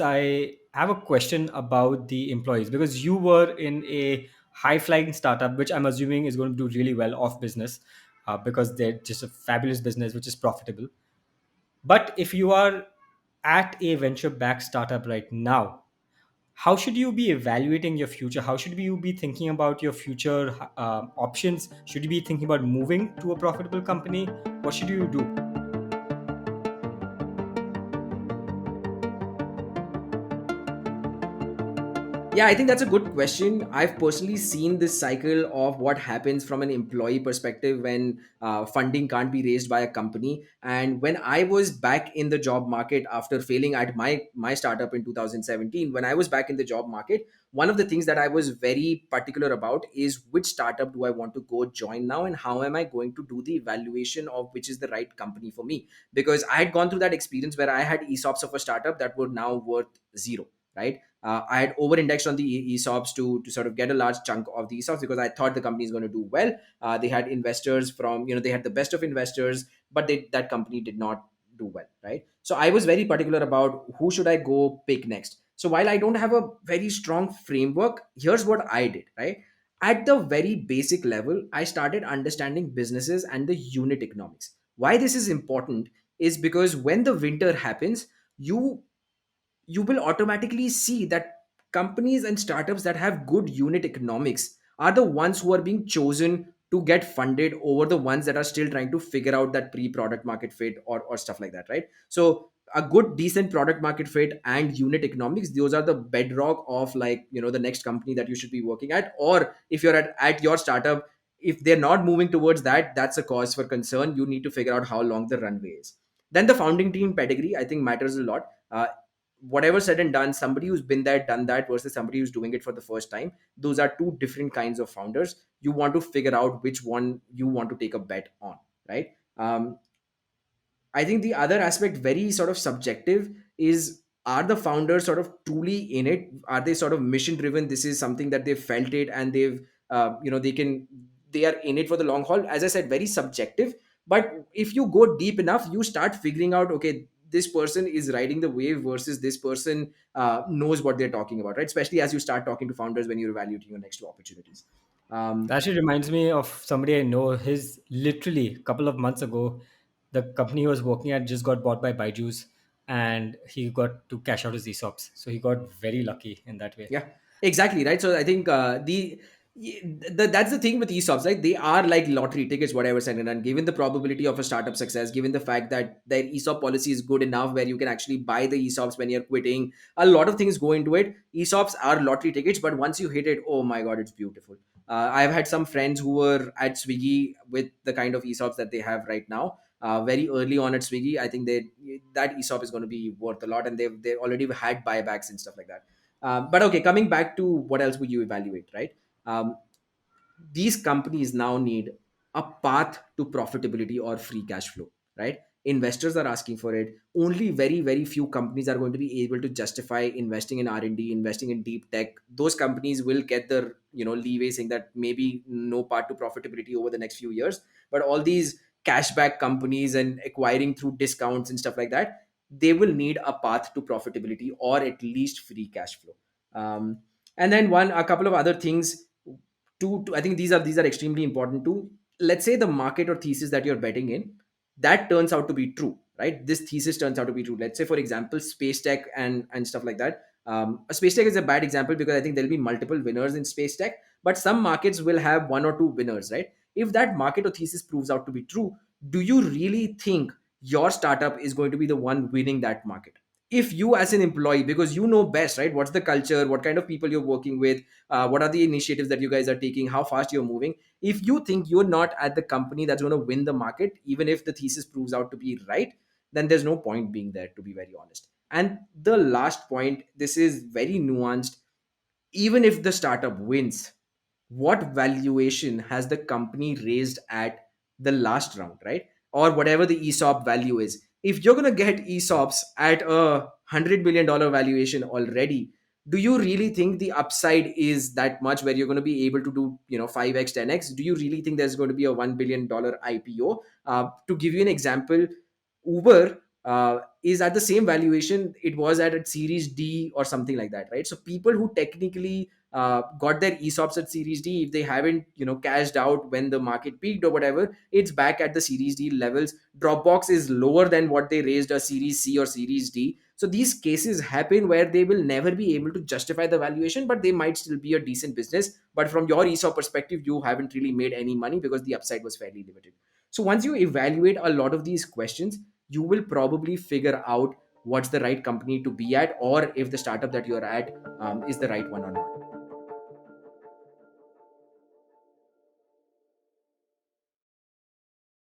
I have a question about the employees because you were in a high flying startup, which I'm assuming is going to do really well off business because they're just a fabulous business which is profitable. But if you are at a venture backed startup right now, how should you be evaluating your future? How should you be thinking about your future options? Should you be thinking about moving to a profitable company? What should you do? Yeah, I think that's a good question. I've personally seen this cycle of what happens from an employee perspective when funding can't be raised by a company. And when I was back in the job market after failing at my startup in 2017, when I was back in the job market, one of the things that I was very particular about is which startup do I want to go join now, and how am I going to do the evaluation of which is the right company for me? Because I had gone through that experience where I had ESOPs of a startup that were now worth zero, right? I had over indexed on the ESOPs to sort of get a large chunk of the ESOPs because I thought the company is going to do well. They had investors from, they had the best of investors, but that company did not do well, right? So I was very particular about who should I go pick next. So while I don't have a very strong framework, here's what I did, right? At the very basic level, I started understanding businesses and the unit economics. Why this is important is because when the winter happens, you you will automatically see that companies and startups that have good unit economics are the ones who are being chosen to get funded over the ones that are still trying to figure out that pre-product market fit or stuff like that, right? So a good decent product market fit and unit economics, those are the bedrock of, like, the next company that you should be working at. Or if you're at your startup, if they're not moving towards that, that's a cause for concern. You need to figure out how long the runway is. Then the founding team pedigree, I think, matters a lot. Whatever said and done, somebody who's been there, done that, versus somebody who's doing it for the first time, those are two different kinds of founders. You want to figure out which one you want to take a bet on, right? I think the other aspect, very sort of subjective, is, are the founders sort of truly in it? Are they sort of mission driven? This is something that they've felt it, and they are in it for the long haul. As I said, very subjective. But if you go deep enough, you start figuring out, okay, this person is riding the wave versus this person knows what they're talking about, right? Especially as you start talking to founders when you're evaluating your next two opportunities. That actually reminds me of somebody I know. His literally a couple of months ago, the company he was working at just got bought by Byju's, and he got to cash out his ESOPs. So he got very lucky in that way. Yeah, exactly, right. So I think that's the thing with ESOPs, right? They are like lottery tickets, whatever said and done. Given the probability of a startup success, given the fact that their ESOP policy is good enough where you can actually buy the ESOPs when you're quitting, a lot of things go into it. ESOPs are lottery tickets, but once you hit it, oh my god, it's beautiful. I've had some friends who were at Swiggy with the kind of ESOPs that they have right now. Very early on at Swiggy, I think that ESOP is going to be worth a lot, and they already had buybacks and stuff like that. But okay, coming back to what else would you evaluate, right? These companies now need a path to profitability or free cash flow, right? Investors are asking for it. Only very, very few companies are going to be able to justify investing in R&D, investing in deep tech. Those companies will get the leeway, saying that maybe no path to profitability over the next few years. But all these cashback companies and acquiring through discounts and stuff like that, they will need a path to profitability or at least free cash flow. And then a couple of other things. I think these are extremely important too. Let's say the market or thesis that you're betting in, that turns out to be true, right? This thesis turns out to be true. Let's say, for example, space tech and stuff like that. A space tech is a bad example because I think there'll be multiple winners in space tech, but some markets will have one or two winners, right? If that market or thesis proves out to be true, do you really think your startup is going to be the one winning that market? If you, as an employee, because you know best, right, what's the culture, what kind of people you're working with, what are the initiatives that you guys are taking, how fast you're moving, if you think you're not at the company that's going to win the market, even if the thesis proves out to be right, then there's no point being there, to be very honest. And the last point, this is very nuanced. Even if the startup wins, what valuation has the company raised at the last round, right? Or whatever the ESOP value is. If you're going to get ESOPs at $100 million valuation already, do you really think the upside is that much where you're going to be able to do 5x 10x? Do you really think there's going to be a $1 billion IPO? To give you an example, Uber, is at the same valuation it was at series D or something like that, right? So people who technically got their ESOPs at series D, if they haven't cashed out when the market peaked or whatever, it's back at the series D levels. Dropbox is lower than what they raised a series C or series D. So these cases happen where they will never be able to justify the valuation, but they might still be a decent business. But from your ESOP perspective, you haven't really made any money because the upside was fairly limited. So once you evaluate a lot of these questions, you will probably figure out what's the right company to be at, or if the startup that you're at is the right one or not.